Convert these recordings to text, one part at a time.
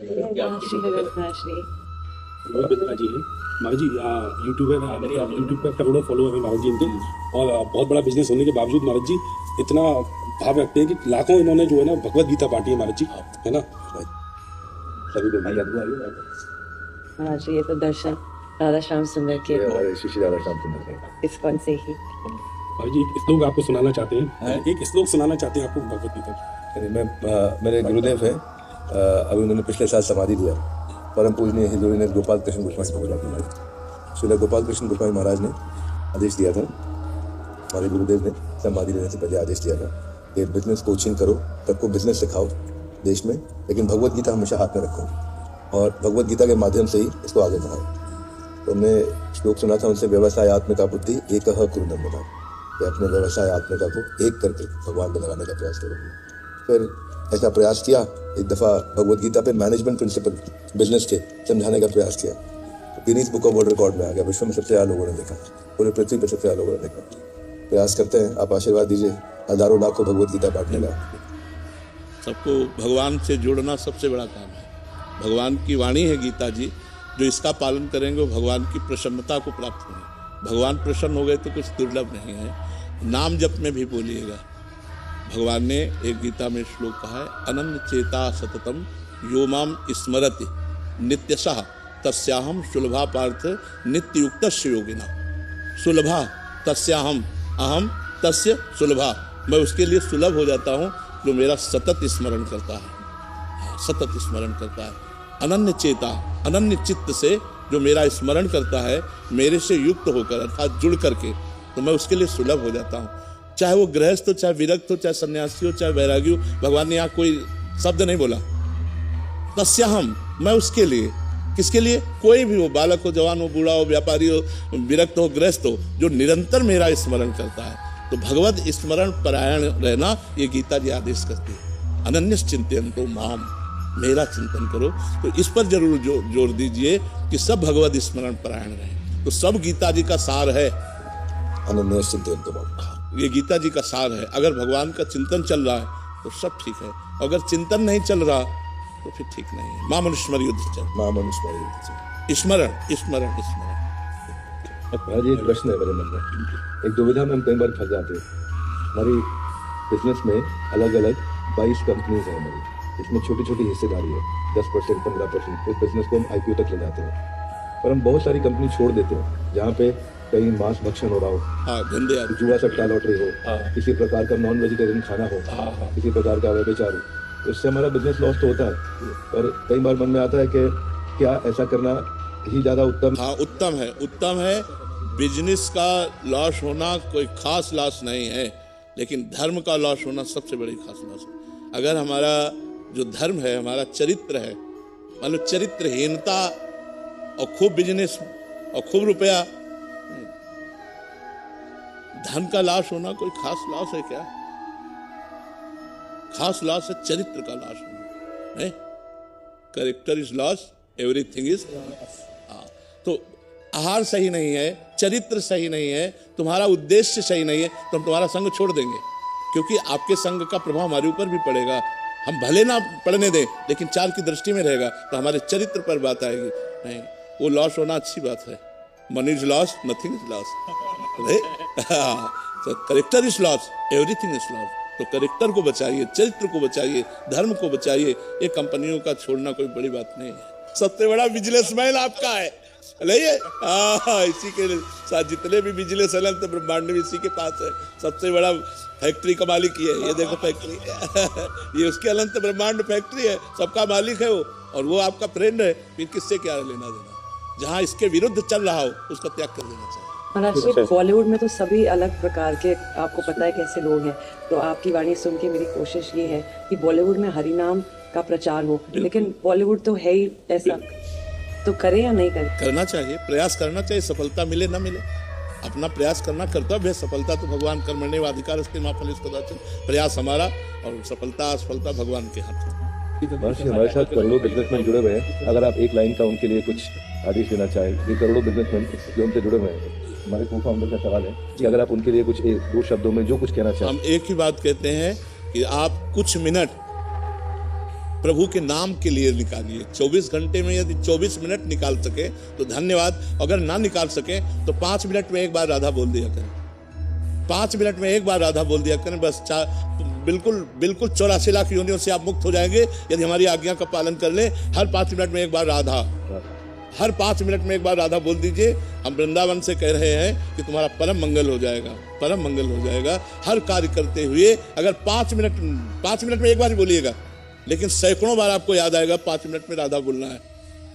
रोहित बिंद्रा जी हैं महाराज जी। YouTuber YouTube पर करोड़ों फॉलोअर हैं महाराज जी इनके, और बहुत बड़ा बिजनेस होने के बावजूद महाराज जी इतना भाव रखते हैं कि लाखों इन्होंने जो है ना भगवत गीता बांटी है महाराज जी, है ना। सभी को महाराज जी ये तो दर्शन राधा श्याम सुंदर के श्री राधा श्याम सुंदर के इस्कॉन से ही। महाराज जी एक श्लोक आपको सुनाना चाहते हैं, एक श्लोक सुनाना चाहते हैं आपको भगवत गीता। मैं मेरे गुरुदेव हैं, अभी उन्होंने पिछले साल समाधि दिया, परम पूजनीय हिंदुरी ने गोपाल कृष्ण गोस्वामी गोस्वामी महाराज, श्री गोपाल कृष्ण गोस्वामी महाराज ने आदेश दिया था, हमारे गुरुदेव ने समाधि लेने से पहले आदेश दिया था कि बिजनेस कोचिंग करो, सबको बिजनेस सिखाओ देश में, लेकिन भगवत गीता हमेशा हाथ में रखो और भगवत गीता के माध्यम से ही इसको आगे बढ़ाओ। तो हमने श्लोक सुना था उनसे, व्यवसाय आत्मिका बुद्धि एक कुरुनम बना, कि अपने व्यवसाय आत्मिका को एक करके भगवान में लगाने का प्रयास करोगे। फिर ऐसा प्रयास किया, एक दफ़ा भगवत गीता पे मैनेजमेंट प्रिंसिपल बिजनेस के समझाने का प्रयास किया, Guinness book of world record में आ गया, विश्व में सबसे ज़्यादा लोगों ने देखा, पूरे पृथ्वी पर सबसे ज़्यादा लोगों ने देखा। प्रयास करते हैं, आप आशीर्वाद दीजिए हजारों लाखों भगवत गीता बांटने का। सबको भगवान से जोड़ना सबसे बड़ा काम है। भगवान की वाणी है गीता जी, जो इसका पालन करेंगे वो भगवान की प्रसन्नता को प्राप्त होंगे। भगवान प्रसन्न हो गए तो कुछ दुर्लभ नहीं है। नाम जप में भी बोलिएगा। भगवान ने एक गीता में श्लोक कहा है, अनन्य चेता सततम यो माम स्मरति नित्यशः तस्याहम सुलभा पार्थ नित्ययुक्तस्य योगिना। सुलभा तस्याहम अहम तस्य सुलभा, मैं उसके लिए सुलभ हो जाता हूँ जो मेरा सतत स्मरण करता है, सतत स्मरण करता है। अनन्य चेता, अनन्य चित्त से जो मेरा स्मरण करता है, मेरे से युक्त होकर अर्थात जुड़ करके, तो मैं उसके लिए सुलभ हो जाता हूँ। चाहे वो गृहस्थ हो, चाहे विरक्त हो, चाहे सन्यासी हो, चाहे वैरागी हो। भगवान ने यहाँ कोई शब्द नहीं बोला। तस्याहम, मैं उसके लिए, किसके लिए? कोई भी हो, बालक हो, जवान हो, बूढ़ा हो, व्यापारी हो, विरक्त हो, गृहस्थ हो, जो निरंतर मेरा स्मरण करता है। तो भगवत स्मरण परायण रहना ये गीता जी आदेश करती है। अनन्य चिंतयन्तो माम, मेरा चिंतन करो। तो इस पर जरूर जोर दीजिए कि सब भगवत स्मरण परायण रहे। तो सब गीता जी का सार है, अनन्य चिंतयन्तो माम, ये गीता जी का सार है। अगर भगवान का चिंतन चल रहा है तो सब ठीक है, अगर चिंतन नहीं चल रहा तो फिर ठीक नहीं है। मां मनुष्य युद्ध चल, मां मनुष्य युद्ध, स्मरण स्मरण स्मरण। महाराज एक प्रश्न है मेरे मन में, एक दुविधा में हम कई बार फंस जाते हैं। हमारी बिजनेस में अलग अलग 22 कंपनीज हैं हमारी, इसमें छोटी छोटी हिस्सेदारी है, 10%, 15%। इस बिजनेस को हम IPO तक ले जाते हैं, पर हम बहुत सारी कंपनी छोड़ देते हैं जहाँ पे कहीं मांस भक्षण हो रहा हो, जुआ सट्टा लॉटरी हो, किसी प्रकार का नॉन वेजिटेरियन खाना हो, किसी प्रकार का व्यभिचार हो, तो इससे हमारा बिजनेस लॉस तो होता है। पर कई बार मन में आता है कि क्या ऐसा करना ही ज़्यादा उत्तम? हाँ, उत्तम है, उत्तम है। बिजनेस का लॉस होना कोई खास लॉस नहीं है, लेकिन धर्म का लॉस होना सबसे बड़ी खास लॉस है। अगर हमारा जो धर्म है, हमारा चरित्र है, मान लो चरित्रहीनता और खूब बिजनेस और खूब रुपया, धन का लॉस होना कोई खास लॉस है क्या? खास लॉस है चरित्र का लॉस होना, है? Character is loss, everything is. तो आहार सही नहीं है, चरित्र सही नहीं है, तुम्हारा उद्देश्य सही नहीं है, तो हम तुम्हारा संग छोड़ देंगे, क्योंकि आपके संग का प्रभाव हमारे ऊपर भी पड़ेगा। हम भले ना पढ़ने दें, लेकिन चार की दृष्टि में रहेगा, तो हमारे चरित्र पर बात आएगी। नहीं, वो लॉस होना अच्छी बात है। Money is loss, nothing is loss. Character is loss, everything is loss. तो करेक्टर को बचाइए, चरित्र को बचाइए, धर्म को बचाइए। ये कंपनियों का छोड़ना कोई बड़ी बात नहीं है। सबसे बड़ा बिजनेसमैन आपका है, इसी के साथ जितने भी बिजनेस है तो ब्रह्मांड भी इसी के पास है। सबसे बड़ा फैक्ट्री का मालिक ही है, ये देखो फैक्ट्री ये उसके अनंत ब्रह्मांड फैक्ट्री है, सबका मालिक है वो, और वो आपका फ्रेंड है। फिर किससे क्या लेना देना? जहाँ इसके विरुद्ध चल रहा हो उसका त्याग कर देना चाहिए। महाराज, बॉलीवुड में तो सभी अलग प्रकार के, आपको पता है कैसे लोग हैं। तो आपकी वाणी सुन के मेरी कोशिश ये है कि बॉलीवुड में हरि नाम का प्रचार हो, लेकिन बॉलीवुड तो है ही ऐसा, तो करें या नहीं करें? करना चाहिए, प्रयास करना चाहिए। सफलता मिले ना मिले, अपना प्रयास करना कर्तव्य है। सफलता तो भगवान कर्मण्येवाधिकारस्ते मा फलेषु कदाचन। प्रयास हमारा और सफलता असफलता भगवान के हाथ में। हमारे साथ करोड़ों बिजनेसमैन जुड़े हुए हैं, अगर आप एक लाइन का उनके लिए कुछ आदेश देना चाहें। ये करोड़ों बिजनेसमैन जो उनसे जुड़े हुए हैं, हमारे को फाउंडर का सवाल है कि अगर आप उनके लिए कुछ 2 शब्दों में जो कुछ कहना चाहें। हम एक ही बात कहते हैं कि आप कुछ मिनट प्रभु के नाम के लिए निकालिए। 24 घंटे में यदि 24 मिनट निकाल सके तो धन्यवाद, अगर ना निकाल सके तो 5 मिनट में एक बार राधा बोल दिया करें, 5 मिनट में एक बार राधा बोल दिया करें, बस बिल्कुल 84 लाख योनियों से आप मुक्त हो जाएंगे यदि हमारी आज्ञा का पालन कर ले। हर 5 मिनट में एक बार राधा, हर 5 मिनट में एक बार राधा बोल दीजिए। हम वृंदावन से कह रहे हैं कि तुम्हारा परम मंगल हो जाएगा, परम मंगल हो जाएगा। हर कार्य करते हुए अगर 5 मिनट में एक बार ही बोलिएगा, लेकिन सैकड़ों बार आपको याद आएगा 5 मिनट में राधा बोलना है,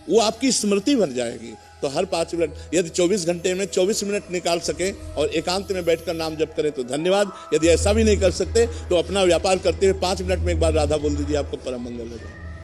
वो आपकी स्मृति भर जाएगी। तो हर 5 मिनट, यदि 24 घंटे में 24 मिनट निकाल सके और एकांत में बैठकर नाम जप करें तो धन्यवाद। यदि ऐसा भी नहीं कर सकते तो अपना व्यापार करते हुए 5 मिनट में एक बार राधा बोल दीजिए, आपको परम मंगल हो जाएगा।